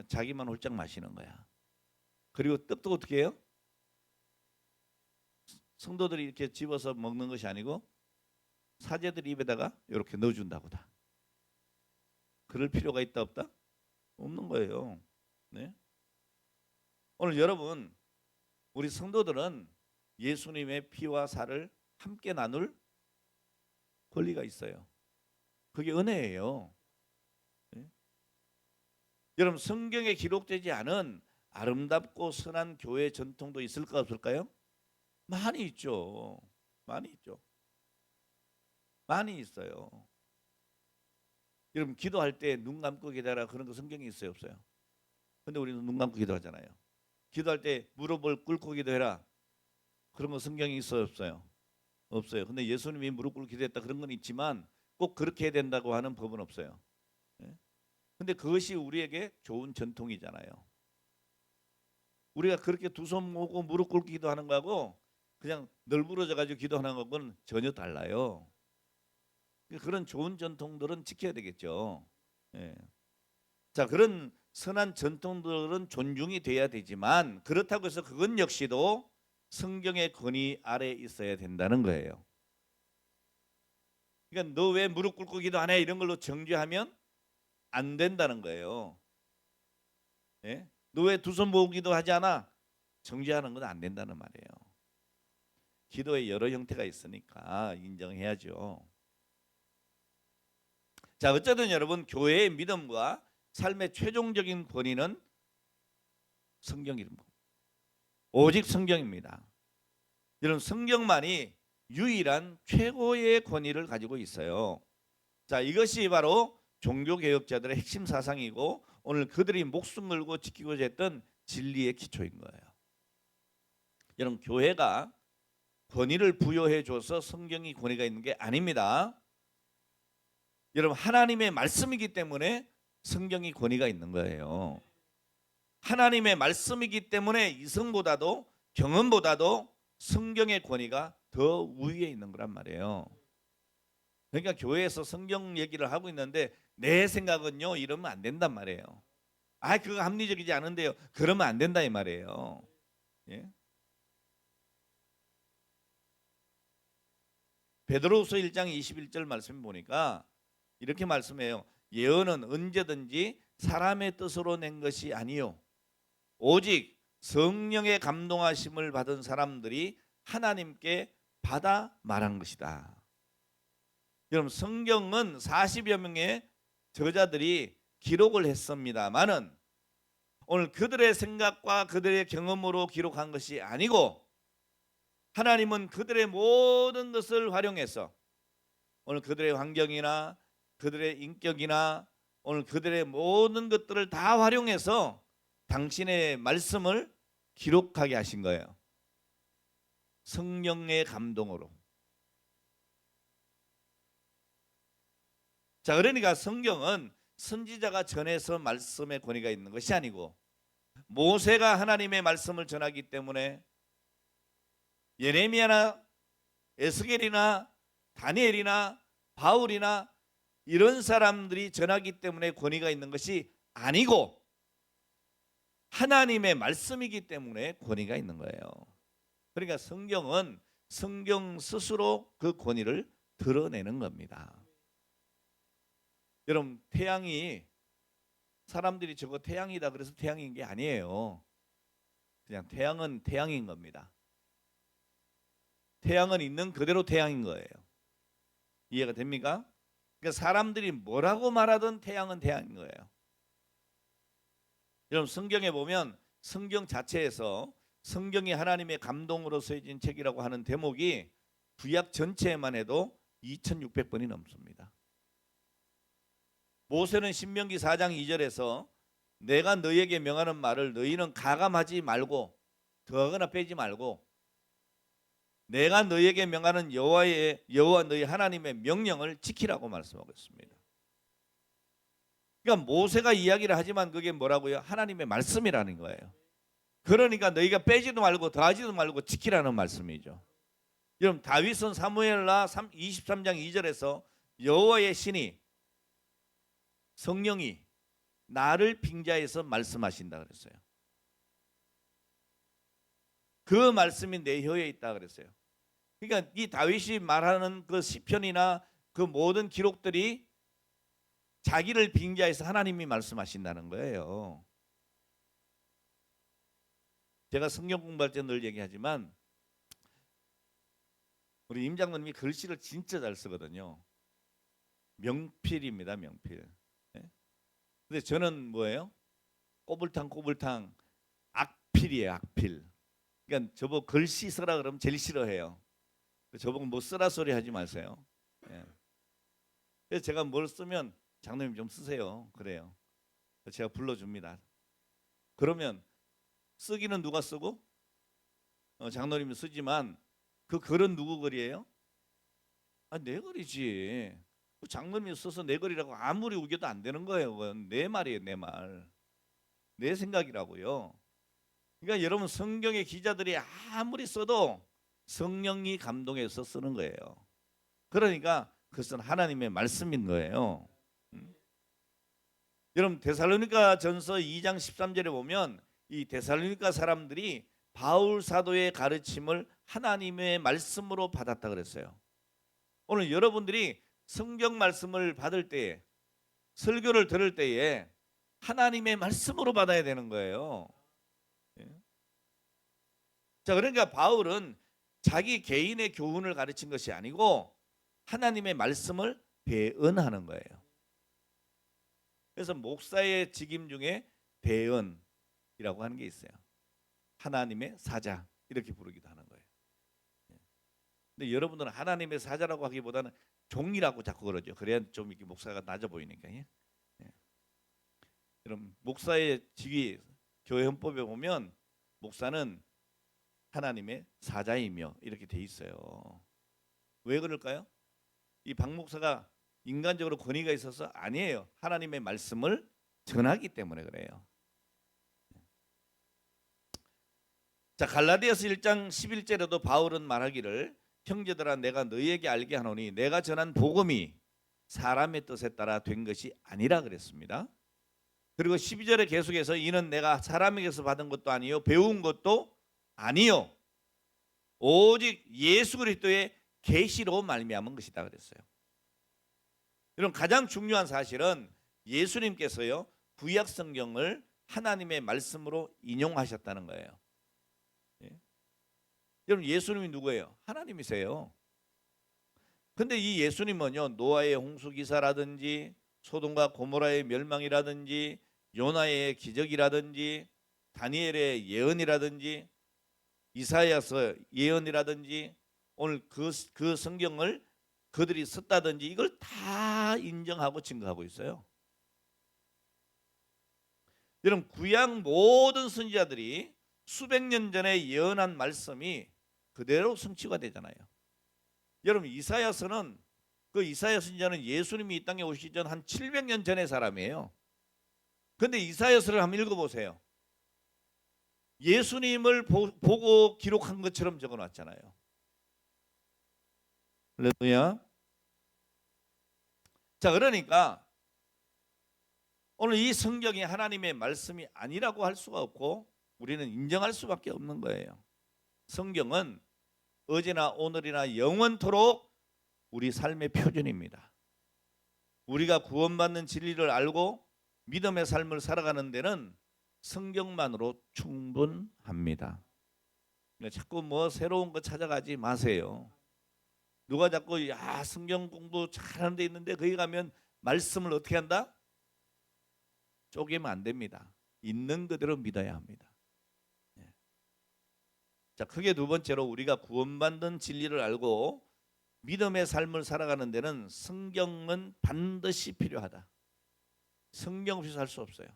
자기만 홀짝 마시는 거야. 그리고 떡도 어떻게 해요? 성도들이 이렇게 집어서 먹는 것이 아니고 사제들 입에다가 이렇게 넣어준다고 다. 그럴 필요가 있다 없다? 없는 거예요. 네? 오늘 여러분 우리 성도들은 예수님의 피와 살을 함께 나눌 권리가 있어요. 그게 은혜예요. 네? 여러분 성경에 기록되지 않은 아름답고 선한 교회 전통도 있을까 없을까요? 많이 있죠. 많이 있죠. 많이 있어요. 여러분 기도할 때 눈 감고 기도하라 그런 거 성경에 있어요 없어요? 근데 우리는 눈 감고 기도하잖아요. 기도할 때 무릎을 꿇고 기도해라 그런 거 성경에 있어요 없어요? 없어요. 근데 예수님이 무릎 꿇고 기도했다 그런 건 있지만 꼭 그렇게 해야 된다고 하는 법은 없어요. 근데 그것이 우리에게 좋은 전통이잖아요. 우리가 그렇게 두 손 모으고 무릎 꿇고 기도하는 거하고 그냥 널브러져 가지고 기도하는 것은 전혀 달라요. 그런 좋은 전통들은 지켜야 되겠죠. 예. 자, 그런 선한 전통들은 존중이 돼야 되지만 그렇다고 해서 그건 역시도 성경의 권위 아래에 있어야 된다는 거예요. 그러니까 너 왜 무릎 꿇고 기도 안 해? 이런 걸로 정죄하면 안 된다는 거예요. 예? 너 왜 두 손 모으고 기도하지 않아? 정죄하는 건 안 된다는 말이에요. 기도에 여러 형태가 있으니까 인정해야죠. 자, 어쨌든 여러분 교회의 믿음과 삶의 최종적인 권위는 성경입니다. 오직 성경입니다. 여러분 성경만이 유일한 최고의 권위를 가지고 있어요. 자, 이것이 바로 종교개혁자들의 핵심 사상이고 오늘 그들이 목숨 걸고 지키고자 했던 진리의 기초인 거예요. 여러분 교회가 권위를 부여해 줘서 성경이 권위가 있는 게 아닙니다. 여러분 하나님의 말씀이기 때문에 성경이 권위가 있는 거예요. 하나님의 말씀이기 때문에 이성보다도 경험보다도 성경의 권위가 더 우위에 있는 거란 말이에요. 그러니까 교회에서 성경 얘기를 하고 있는데 내 생각은요 이러면 안 된단 말이에요. 아 그거 합리적이지 않은데요. 그러면 안 된다 이 말이에요. 예? 베드로후서 1장 21절 말씀 보니까 이렇게 말씀해요. 예언은 언제든지 사람의 뜻으로 낸 것이 아니요 오직 성령의 감동하심을 받은 사람들이 하나님께 받아 말한 것이다. 여러분 성경은 40여 명의 저자들이 기록을 했습니다만은 오늘 그들의 생각과 그들의 경험으로 기록한 것이 아니고 하나님은 그들의 모든 것을 활용해서 오늘 그들의 환경이나 그들의 인격이나 오늘 그들의 모든 것들을 다 활용해서 당신의 말씀을 기록하게 하신 거예요. 성령의 감동으로. 자, 그러니까 성경은 선지자가 전해서 말씀의 권위가 있는 것이 아니고 모세가 하나님의 말씀을 전하기 때문에 예레미야나 에스겔이나 다니엘이나 바울이나 이런 사람들이 전하기 때문에 권위가 있는 것이 아니고 하나님의 말씀이기 때문에 권위가 있는 거예요. 그러니까 성경은 성경 스스로 그 권위를 드러내는 겁니다. 여러분 태양이 사람들이 저거 태양이다 그래서 태양인 게 아니에요. 그냥 태양은 태양인 겁니다. 태양은 있는 그대로 태양인 거예요. 이해가 됩니까? 그러니까 사람들이 뭐라고 말하든 태양은 태양인 거예요. 여러분 성경에 보면 성경 자체에서 성경이 하나님의 감동으로 쓰여진 책이라고 하는 대목이 구약 전체에만 해도 2600번이 넘습니다. 모세는 신명기 4장 2절에서 내가 너희에게 명하는 말을 너희는 가감하지 말고 더하거나 빼지 말고 내가 너에게 명하는 여호와 너희 하나님의 명령을 지키라고 말씀하고 있습니다. 그러니까 모세가 이야기를 하지만 그게 뭐라고요? 하나님의 말씀이라는 거예요. 그러니까 너희가 빼지도 말고 더하지도 말고 지키라는 말씀이죠. 여러분 다윗은 사무엘하 23장 2절에서 여호와의 신이 성령이 나를 빙자해서 말씀하신다 그랬어요. 그 말씀이 내 혀에 있다 그랬어요. 그러니까 이 다윗이 말하는 그 시편이나 그 모든 기록들이 자기를 빙자해서 하나님이 말씀하신다는 거예요. 제가 성경 공부할 때 늘 얘기하지만 우리 임 장로님이 글씨를 진짜 잘 쓰거든요. 명필입니다, 명필. 근데 저는 뭐예요? 꼬불탕 악필이에요, 악필. 그러니까 저보고 글씨 쓰라 그러면 제일 싫어해요. 저보고 뭐 쓰라 소리 하지 마세요. 그래서 제가 뭘 쓰면 장로님 좀 쓰세요. 그래요. 제가 불러줍니다. 그러면 쓰기는 누가 쓰고 장로님이 쓰지만 그 글은 누구 글이에요? 내 글이지. 장로님이 써서 내 글이라고 아무리 우겨도 안 되는 거예요. 그건 내 말이에요, 내 말. 내 생각이라고요. 그러니까 여러분 성경의 기자들이 아무리 써도 성령이 감동해서 쓰는 거예요. 그러니까 그것은 하나님의 말씀인 거예요. 여러분 데살로니가 전서 2장 13절에 보면 이 데살로니가 사람들이 바울 사도의 가르침을 하나님의 말씀으로 받았다 그랬어요. 오늘 여러분들이 성경 말씀을 받을 때에 설교를 들을 때에 하나님의 말씀으로 받아야 되는 거예요. 자, 그러니까 바울은 자기 개인의 교훈을 가르친 것이 아니고 하나님의 말씀을 대언하는 거예요. 그래서 목사의 직임 중에 대언이라고 하는 게 있어요. 하나님의 사자 이렇게 부르기도 하는 거예요. 근데 여러분들은 하나님의 사자라고 하기보다는 종이라고 자꾸 그러죠. 그래야 좀 이렇게 목사가 낮아 보이니까. 그럼 목사의 직위 교회 헌법에 보면 목사는 하나님의 사자이며 이렇게 돼 있어요. 왜 그럴까요? 이 박 목사가 인간적으로 권위가 있어서 아니에요. 하나님의 말씀을 전하기 때문에 그래요. 자, 갈라디아서 1장 11절에도 바울은 말하기를 형제들아 내가 너희에게 알게 하노니 내가 전한 복음이 사람의 뜻에 따라 된 것이 아니라 그랬습니다. 그리고 12절에 계속해서 이는 내가 사람에게서 받은 것도 아니요 배운 것도 아니요 오직 예수 그리스도의 계시로 말미암은 것이다 그랬어요. 여러분 가장 중요한 사실은 예수님께서요 구약 성경을 하나님의 말씀으로 인용하셨다는 거예요. 여러분 예수님이 누구예요? 하나님이세요. 근데 이 예수님은요 노아의 홍수 기사라든지 소돔과 고모라의 멸망이라든지 요나의 기적이라든지 다니엘의 예언이라든지 이사야서 예언이라든지 오늘 그 성경을 그들이 썼다든지 이걸 다 인정하고 증거하고 있어요. 여러분 구약 모든 선지자들이 수백 년 전에 예언한 말씀이 그대로 성취가 되잖아요. 여러분 이사야서는 그 이사야 선지자는 예수님이 이 땅에 오시기 전 한 700년 전의 사람이에요. 그런데 이사야서를 한번 읽어보세요. 예수님을 보고 기록한 것처럼 적어놨잖아요. 할렐루야. 자, 그러니까 오늘 이 성경이 하나님의 말씀이 아니라고 할 수가 없고 우리는 인정할 수밖에 없는 거예요. 성경은 어제나 오늘이나 영원토록 우리 삶의 표준입니다. 우리가 구원받는 진리를 알고 믿음의 삶을 살아가는 데는 성경만으로 충분합니다. 자꾸 뭐 새로운 거 찾아가지 마세요. 누가 자꾸 성경 공부 잘하는 데 있는데 거기 가면 말씀을 어떻게 한다? 쪼개면 안 됩니다. 있는 그대로 믿어야 합니다. 자, 크게 두 번째로 우리가 구원받는 진리를 알고 믿음의 삶을 살아가는 데는 성경은 반드시 필요하다. 성경 없이 살 수 없어요.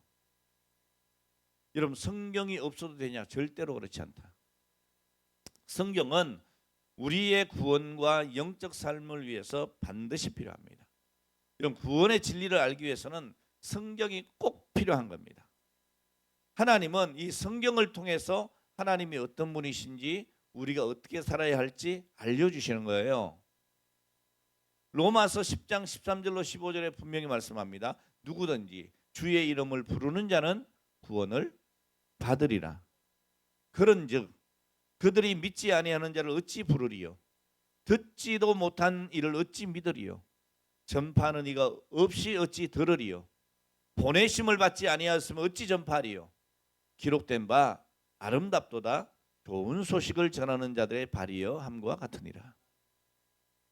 여러분 성경이 없어도 되냐? 절대로 그렇지 않다. 성경은 우리의 구원과 영적 삶을 위해서 반드시 필요합니다. 이런 구원의 진리를 알기 위해서는 성경이 꼭 필요한 겁니다. 하나님은 이 성경을 통해서 하나님이 어떤 분이신지 우리가 어떻게 살아야 할지 알려주시는 거예요. 로마서 10장 13절로 15절에 분명히 말씀합니다. 누구든지 주의 이름을 부르는 자는 구원을 받으리라. 그런즉 그들이 믿지 아니하는 자를 어찌 부르리요? 듣지도 못한 이를 어찌 믿으리요? 전파하는 이가 없이 어찌 들으리요? 보내심을 받지 아니하였으면 어찌 전파하리요? 기록된 바 아름답도다 좋은 소식을 전하는 자들의 발이여 함과 같으니라.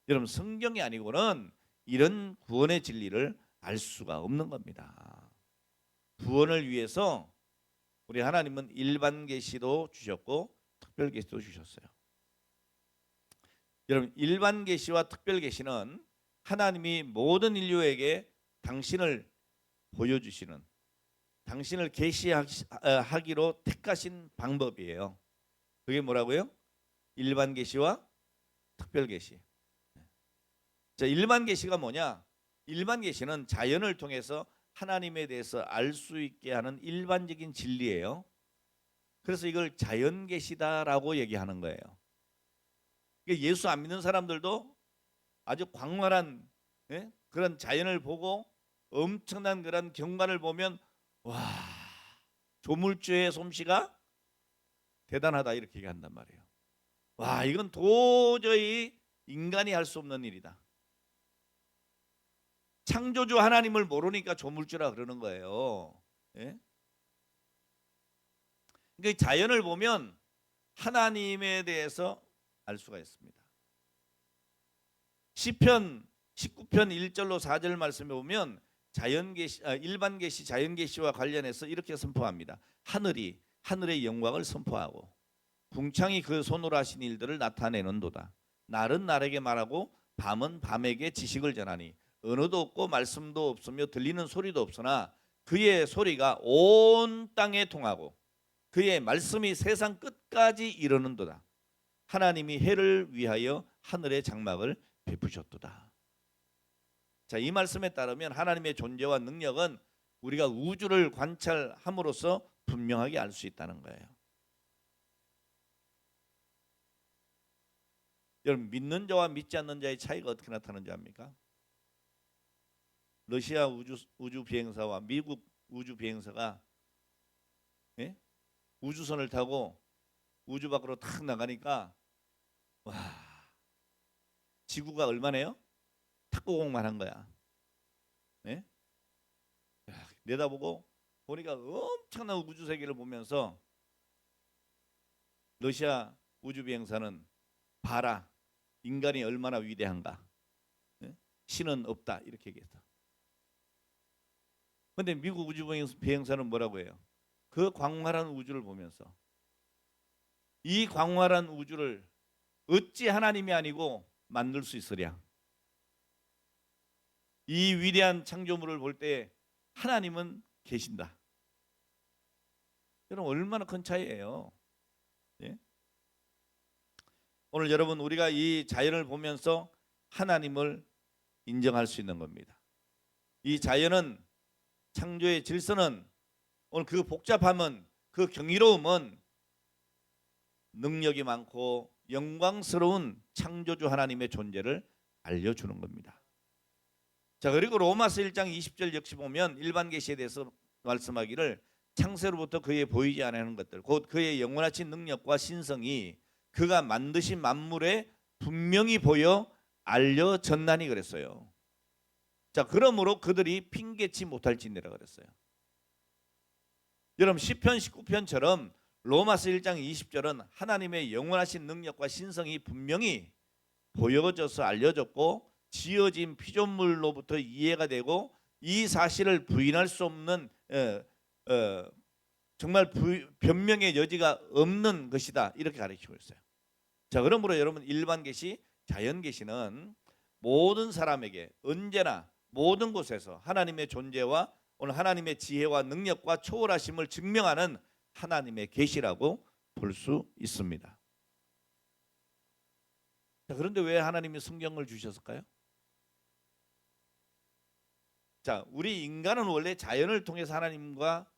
여러분, 성경이 아니고는 이런 구원의 진리를 알 수가 없는 겁니다. 구원을 위해서 우리 하나님은 일반 계시도 주셨고 특별 계시도 주셨어요. 여러분, 일반 계시와 특별 계시는 하나님이 모든 인류에게 당신을 보여주시는, 당신을 계시하기로 택하신 방법이에요. 그게 뭐라고요? 일반 계시와 특별 계시. 자, 일반 계시가 뭐냐? 일반 계시는 자연을 통해서 하나님에 대해서 알 수 있게 하는 일반적인 진리예요. 그래서 이걸 자연 계시다라고 얘기하는 거예요. 예수 안 믿는 사람들도 아주 광활한 그런 자연을 보고 엄청난 그런 경관을 보면 와, 조물주의 솜씨가 대단하다 이렇게 얘기한단 말이에요. 와, 이건 도저히 인간이 할 수 없는 일이다. 창조주 하나님을 모르니까 조물주라 그러는 거예요. 예? 그러니까 자연을 보면 하나님에 대해서 알 수가 있습니다. 시편 19편 1절로 4절 말씀에 보면 일반 계시, 자연 계시와 관련해서 이렇게 선포합니다. 하늘이 하늘의 영광을 선포하고 궁창이 그 손으로 하신 일들을 나타내는도다. 날은 날에게 말하고 밤은 밤에게 지식을 전하니 언어도 없고 말씀도 없으며 들리는 소리도 없으나 그의 소리가 온 땅에 통하고 그의 말씀이 세상 끝까지 이르는도다. 하나님이 해를 위하여 하늘의 장막을 베푸셨도다. 자, 이 말씀에 따르면 하나님의 존재와 능력은 우리가 우주를 관찰함으로써 분명하게 알 수 있다는 거예요. 여러분, 믿는 자와 믿지 않는 자의 차이가 어떻게 나타나는지 압니까? 러시아 우주 비행사와 미국 우주 비행사가 우주선을 타고 우주 밖으로 탁 나가니까 와, 지구가 얼마네요? 탁구공만 한 거야. 내다보고 보니까 엄청난 우주 세계를 보면서 러시아 우주 비행사는 봐라, 인간이 얼마나 위대한가. 신은 없다 이렇게 얘기했어. 근데 미국 우주 비행사는 뭐라고 해요? 그 광활한 우주를 보면서 이 광활한 우주를 어찌 하나님이 아니고 만들 수 있으랴. 이 위대한 창조물을 볼 때 하나님은 계신다. 여러분, 얼마나 큰 차이예요. 예? 오늘 여러분, 우리가 이 자연을 보면서 하나님을 인정할 수 있는 겁니다. 이 자연은, 창조의 질서는, 오늘 그 복잡함은, 그 경이로움은 능력이 많고 영광스러운 창조주 하나님의 존재를 알려주는 겁니다. 자, 그리고 로마서 1장 20절 역시 보면 일반 계시에 대해서 말씀하기를 창세로부터 그의 보이지 않는 것들 곧 그의 영원하신 능력과 신성이 그가 만드신 만물에 분명히 보여 알려졌나니 그랬어요. 자, 그러므로 그들이 핑계치 못할지니라 그랬어요. 여러분, 시편 19편처럼 로마서 1장 20절은 하나님의 영원하신 능력과 신성이 분명히 보여져서 알려졌고 지어진 피조물로부터 이해가 되고 이 사실을 부인할 수 없는 정말 변명의 여지가 없는 것이다 이렇게 가르치고 있어요. 자, 그러므로 여러분, 일반 계시, 자연 계시는 모든 사람에게 언제나 모든 곳에서 하나님의 존재와 오늘 하나님의 지혜와 능력과 초월하심을 증명하는 하나님의 계시라고 볼 수 있습니다. 자, 그런데 왜 하나님이 성경을 주셨을까요? 자, 우리 인간은 원래 자연을 통해서 하나님과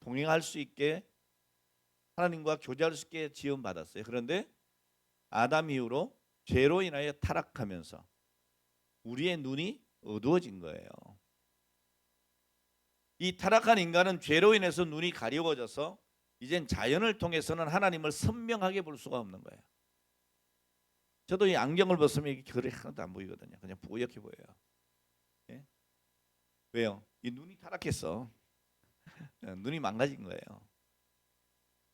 동행할 수 있게, 하나님과 교제할 수 있게 지음받았어요. 그런데 아담 이후로 죄로 인하여 타락하면서 우리의 눈이 어두워진 거예요. 이 타락한 인간은 죄로 인해서 눈이 가려워져서 이젠 자연을 통해서는 하나님을 선명하게 볼 수가 없는 거예요. 저도 이 안경을 벗으면 이게 결이 하나도 안 보이거든요. 그냥 뿌옇게 보여요. 예? 왜요? 이 눈이 타락했어. 눈이 망가진 거예요.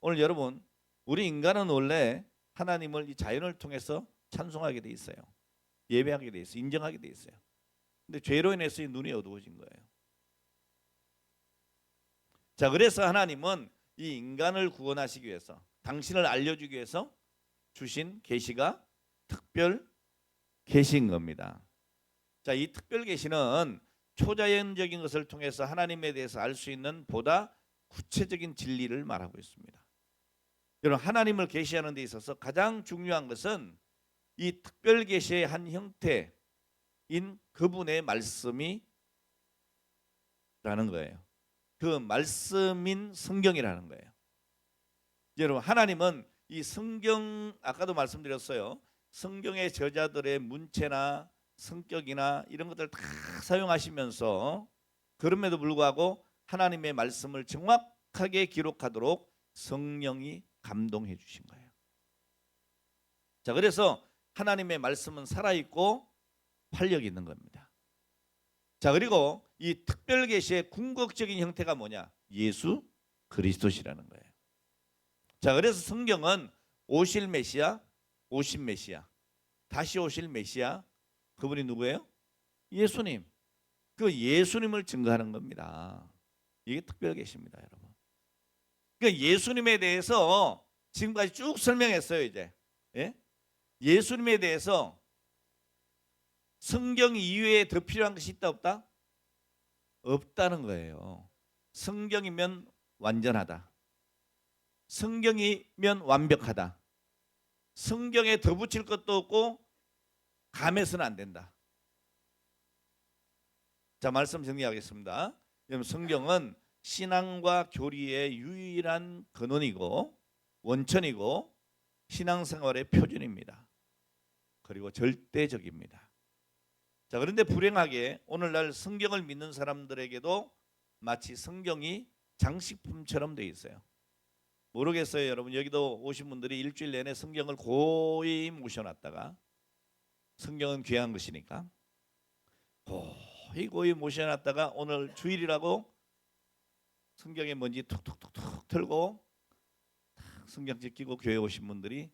오늘 여러분, 우리 인간은 원래 하나님을 이 자연을 통해서 찬송하게 돼 있어요. 예배하게 돼 있어요. 인정하게 돼 있어요. 근데 죄로 인해서 이 눈이 어두워진 거예요. 자, 그래서 하나님은 이 인간을 구원하시기 위해서, 당신을 알려주기 위해서 주신 계시가 특별 계시인 겁니다. 자, 이 특별 계시는 초자연적인 것을 통해서 하나님에 대해서 알 수 있는 보다 구체적인 진리를 말하고 있습니다. 여러분, 하나님을 계시하는 데 있어서 가장 중요한 것은 이 특별 계시의 한 형태인 그분의 말씀이라는 거예요. 그 말씀인 성경이라는 거예요. 여러분, 하나님은 이 성경, 아까도 말씀드렸어요. 성경의 저자들의 문체나 성격이나 이런 것들 다 사용하시면서, 그럼에도 불구하고 하나님의 말씀을 정확하게 기록하도록 성령이 감동해 주신 거예요. 자, 그래서 하나님의 말씀은 살아있고 활력이 있는 겁니다. 자, 그리고 이 특별 계시의 궁극적인 형태가 뭐냐? 예수 그리스도시라는 거예요. 자, 그래서 성경은 오실 메시아, 오신 메시아, 다시 오실 메시아, 그분이 누구예요? 예수님. 그 예수님을 증거하는 겁니다. 이게 특별 계시입니다, 여러분. 그러니까 예수님에 대해서 지금까지 쭉 설명했어요, 이제. 예? 예수님에 대해서 성경 이외에 더 필요한 것이 있다, 없다? 없다는 거예요. 성경이면 완전하다. 성경이면 완벽하다. 성경에 더 붙일 것도 없고 감해서는 안 된다. 자, 말씀 정리하겠습니다. 여러분, 성경은 신앙과 교리의 유일한 근원이고 원천이고 신앙생활의 표준입니다. 그리고 절대적입니다. 자, 그런데 불행하게 오늘날 성경을 믿는 사람들에게도 마치 성경이 장식품처럼 되어 있어요. 모르겠어요, 여러분. 여기도 오신 분들이 일주일 내내 성경을 고이 모셔놨다가, 성경은 귀한 것이니까 고이 모셔놨다가 오늘 주일이라고 성경에 먼지 툭툭툭툭 털고 성경책 끼고 교회 오신 분들이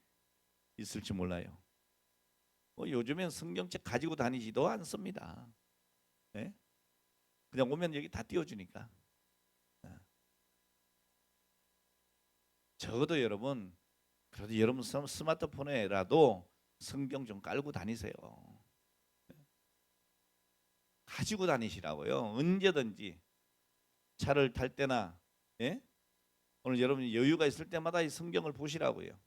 있을지 몰라요. 요즘엔 성경책 가지고 다니지도 않습니다. 네? 그냥 오면 여기 다 띄워주니까. 적어도 여러분, 그래도 여러분 스마트폰에라도 성경 좀 깔고 다니세요. 가지고 다니시라고요. 언제든지 차를 탈 때나, 예? 오늘 여러분이 여유가 있을 때마다 이 성경을 보시라고요.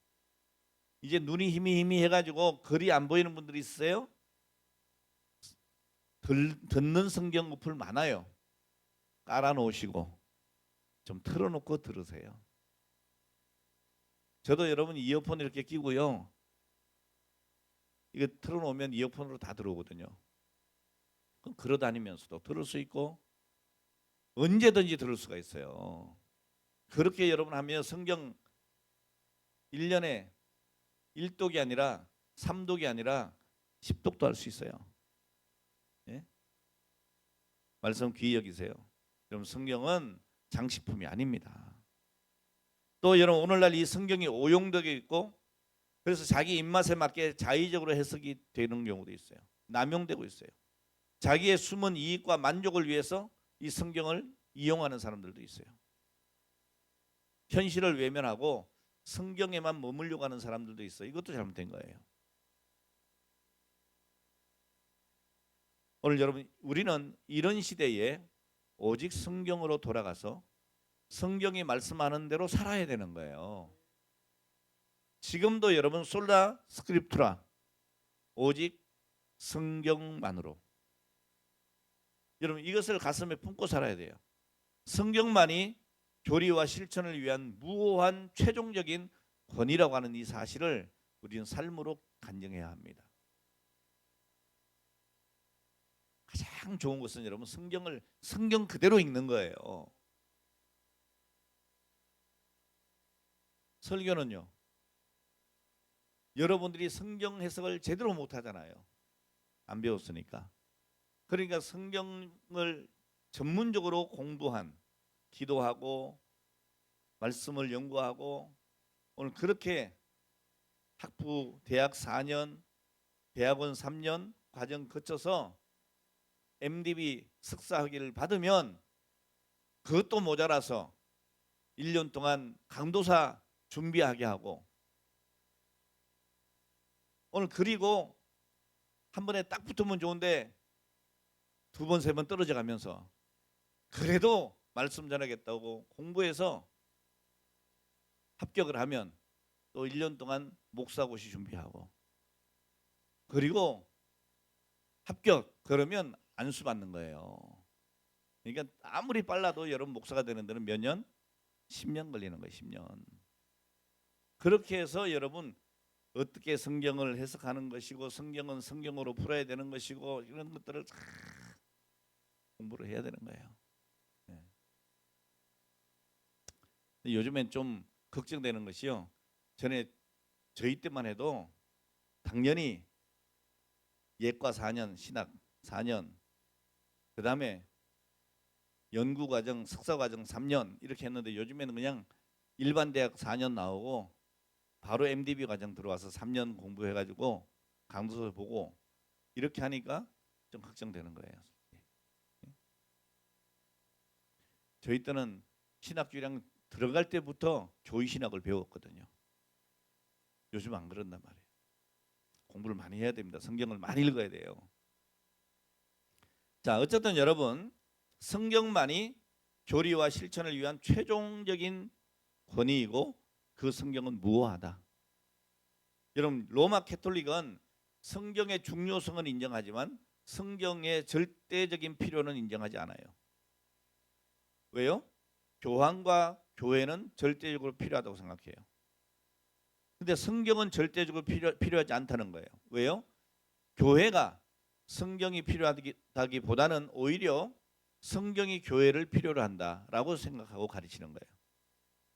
이제 눈이 희미 해가지고 글이 안 보이는 분들이 있어요. 듣는 성경 어플 많아요. 깔아놓으시고 좀 틀어놓고 들으세요. 저도 여러분 이어폰 이렇게 끼고요. 이거 틀어놓으면 이어폰으로 다 들어오거든요. 그럼 걸어다니면서도 들을 수 있고 언제든지 들을 수가 있어요. 그렇게 여러분 하면 성경 1년에 1독이 아니라 3독이 아니라 10독도 할 수 있어요. 예? 말씀 귀히 여기세요. 여러분, 성경은 장식품이 아닙니다. 또 여러분, 오늘날 이 성경이 오용되어 있고 그래서 자기 입맛에 맞게 자의적으로 해석이 되는 경우도 있어요. 남용되고 있어요. 자기의 숨은 이익과 만족을 위해서 이 성경을 이용하는 사람들도 있어요. 현실을 외면하고 성경에만 머물려고 하는 사람들도 있어요. 이것도 잘못된 거예요. 오늘 여러분, 우리는 이런 시대에 오직 성경으로 돌아가서 성경이 말씀하는 대로 살아야 되는 거예요. 지금도 여러분 솔라 스크립투라, 오직 성경만으로. 여러분 이것을 가슴에 품고 살아야 돼요. 성경만이 교리와 실천을 위한 무호한 최종적인 권위라고 하는 이 사실을 우리는 삶으로 간증해야 합니다. 가장 좋은 것은 여러분 성경 그대로 읽는 거예요. 설교는요, 여러분들이 성경 해석을 제대로 못 하잖아요. 안 배웠으니까. 그러니까 성경을 전문적으로 공부한, 기도하고 말씀을 연구하고, 오늘 그렇게 학부 대학 4년, 대학원 3년 과정 거쳐서 MDB 석사학위를 받으면 그것도 모자라서 1년 동안 강도사 준비하게 하고, 오늘 그리고 한 번에 딱 붙으면 좋은데 두 번, 세 번 떨어져 가면서 그래도 말씀 전하겠다고 공부해서 합격을 하면 또 1년 동안 목사고시 준비하고, 그리고 합격 그러면 안수 받는 거예요. 그러니까 아무리 빨라도 여러분 목사가 되는 데는 몇 년? 10년 걸리는 거예요. 10년. 그렇게 해서 여러분 어떻게 성경을 해석하는 것이고, 성경은 성경으로 풀어야 되는 것이고, 이런 것들을 다 공부를 해야 되는 거예요. 네. 요즘엔 좀 걱정되는 것이요, 전에 저희 때만 해도 당연히 예과 4년, 신학 4년, 그 다음에 연구과정, 석사과정 3년 이렇게 했는데, 요즘에는 그냥 일반 대학 4년 나오고 바로 MDB 과정 들어와서 3년 공부해가지고 강도서 보고 이렇게 하니까 좀 걱정되는 거예요. 저희 때는 신학교랑 들어갈 때부터 교의신학을 배웠거든요. 요즘 안 그런단 말이에요. 공부를 많이 해야 됩니다. 성경을 많이 읽어야 돼요. 자, 어쨌든 여러분, 성경만이 교리와 실천을 위한 최종적인 권위이고 그 성경은 무호하다. 여러분, 로마 캐톨릭은 성경의 중요성은 인정하지만 성경의 절대적인 필요는 인정하지 않아요. 왜요? 교황과 교회는 절대적으로 필요하다고 생각해요. 근데 성경은 절대적으로 필요하지 않다는 거예요. 왜요? 교회가 성경이 필요하다기보다는 오히려 성경이 교회를 필요로 한다라고 생각하고 가르치는 거예요.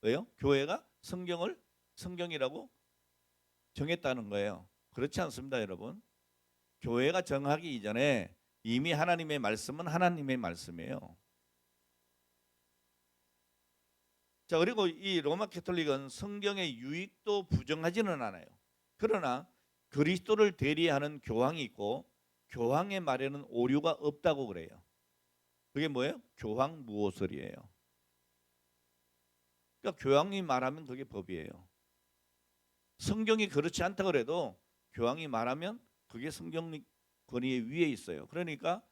왜요? 교회가 성경을 성경이라고 정했다는 거예요. 그렇지 않습니다, 여러분. 교회가 정하기 이전에 이미 하나님의 말씀은 하나님의 말씀이에요. 자, 그리고 이 로마 캐톨릭은 성경의 유익도 부정하지는 않아요. 그러나 그리스도를 대리하는 교황이 있고 교황의 말에는 오류가 없다고 그래요. 그게 뭐예요? 교황 무오설이에요. 그러니까 교황이 말하면 그게 법이에요. 성경이 그렇지 않다 그래도 교황이 말하면 그게 성경 권위 위에 있어요. 그러니까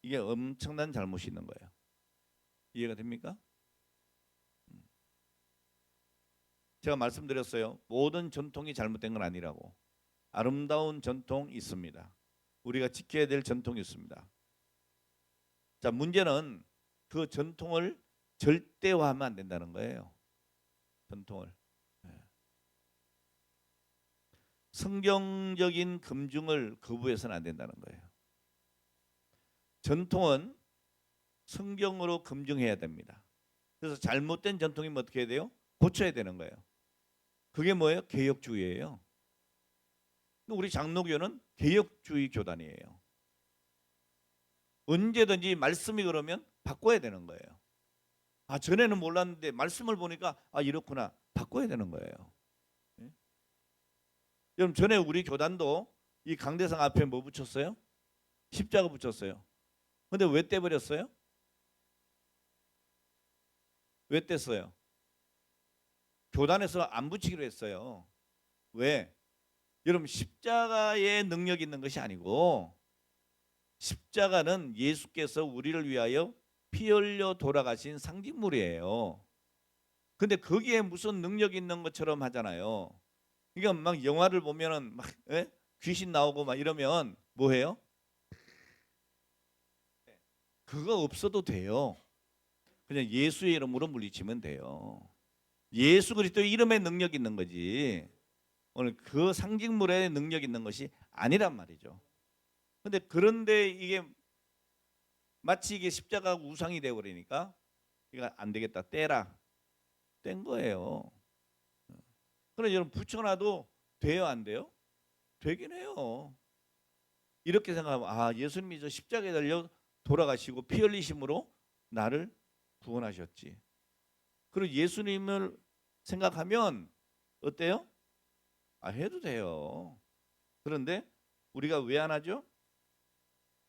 이게 엄청난 잘못이 있는 거예요. 이해가 됩니까? 제가 말씀드렸어요. 모든 전통이 잘못된 건 아니라고. 아름다운 전통이 있습니다. 우리가 지켜야 될 전통이 있습니다. 자, 문제는 그 전통을 절대화하면 안 된다는 거예요. 전통을. 성경적인 검증을 거부해서는 안 된다는 거예요. 전통은 성경으로 검증해야 됩니다. 그래서 잘못된 전통이면 어떻게 해야 돼요? 고쳐야 되는 거예요. 그게 뭐예요? 개혁주의예요. 우리 장로교는 개혁주의 교단이에요. 언제든지 말씀이 그러면 바꿔야 되는 거예요. 아, 전에는 몰랐는데 말씀을 보니까 아, 이렇구나. 바꿔야 되는 거예요. 네? 여러분, 전에 우리 교단도 이 강대상 앞에 뭐 붙였어요? 십자가 붙였어요. 근데 왜 떼버렸어요? 왜 뗐어요? 교단에서 안 붙이기로 했어요. 왜? 여러분, 십자가에 능력이 있는 것이 아니고 십자가는 예수께서 우리를 위하여 피 흘려 돌아가신 상징물이에요. 근데 거기에 무슨 능력이 있는 것처럼 하잖아요. 그러니까 막 영화를 보면은 막 귀신 나오고 막 이러면 뭐 해요? 그거 없어도 돼요. 그냥 예수의 이름으로 물리치면 돼요. 예수 그리스도의 이름에 능력 있는 거지. 오늘 그 상징물에 능력 있는 것이 아니란 말이죠. 그런데 이게 마치 이게 십자가 우상이 되어 버리니까 이거 안 되겠다. 떼라. 뗀 거예요. 그래 여러분 붙여놔도 돼요, 안 돼요? 되긴 해요. 이렇게 생각하면 예수님이 저 십자가에 달려 돌아가시고 피 흘리심으로 나를 구원하셨지. 그리고 예수님을 생각하면 어때요? 해도 돼요. 그런데 우리가 왜 안 하죠?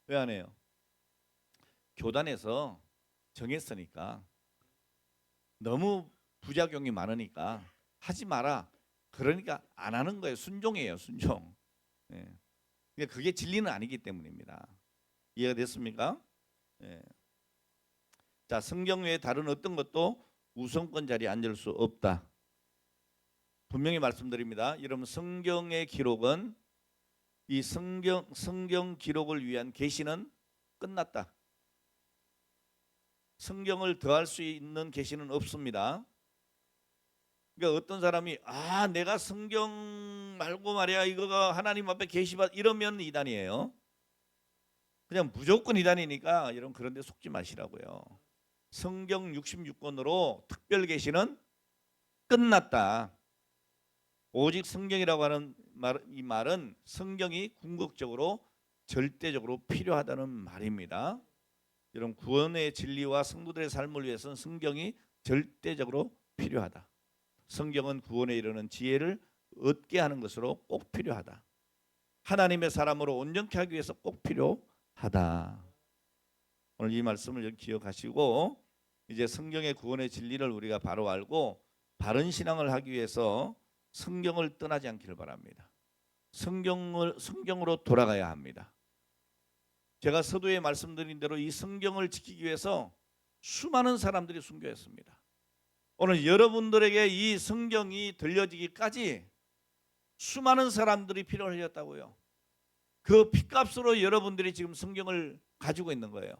왜 안 해요? 교단에서 정했으니까, 너무 부작용이 많으니까 하지 마라. 그러니까 안 하는 거예요. 순종이에요, 순종. 예. 그러니까 그게 진리는 아니기 때문입니다. 이해가 됐습니까? 예. 자, 성경 외에 다른 어떤 것도 우선권 자리에 앉을 수 없다. 분명히 말씀드립니다. 여러분, 성경의 기록은 이 성경 기록을 위한 계시는 끝났다. 성경을 더할 수 있는 계시는 없습니다. 그러니까 어떤 사람이 내가 성경 말고 말이야 이거가 하나님 앞에 계시받 이러면 이단이에요. 그냥 무조건 이단이니까 여러분 그런 데 속지 마시라고요. 성경 66권으로 특별 계시는 끝났다. 오직 성경이라고 하는 이 말은 성경이 궁극적으로 절대적으로 필요하다는 말입니다. 여러분 구원의 진리와 성도들의 삶을 위해서는 성경이 절대적으로 필요하다. 성경은 구원에 이르는 지혜를 얻게 하는 것으로 꼭 필요하다. 하나님의 사람으로 온전케 하기 위해서 꼭 필요하다. 오늘 이 말씀을 기억하시고 이제 성경의 구원의 진리를 우리가 바로 알고 바른 신앙을 하기 위해서 성경을 떠나지 않기를 바랍니다. 성경으로 돌아가야 합니다. 제가 서두에 말씀드린 대로 이 성경을 지키기 위해서 수많은 사람들이 순교했습니다. 오늘 여러분들에게 이 성경이 들려지기까지 수많은 사람들이 피를 흘렸다고요. 그 피값으로 여러분들이 지금 성경을 가지고 있는 거예요.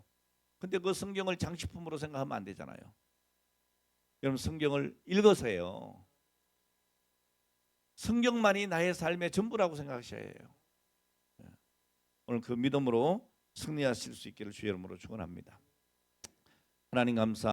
근데 그 성경을 장식품으로 생각하면 안 되잖아요. 여러분 성경을 읽어서 해요. 성경만이 나의 삶의 전부라고 생각하셔야 해요. 오늘 그 믿음으로 승리하실 수 있기를 주의 이름으로 축원합니다. 하나님 감사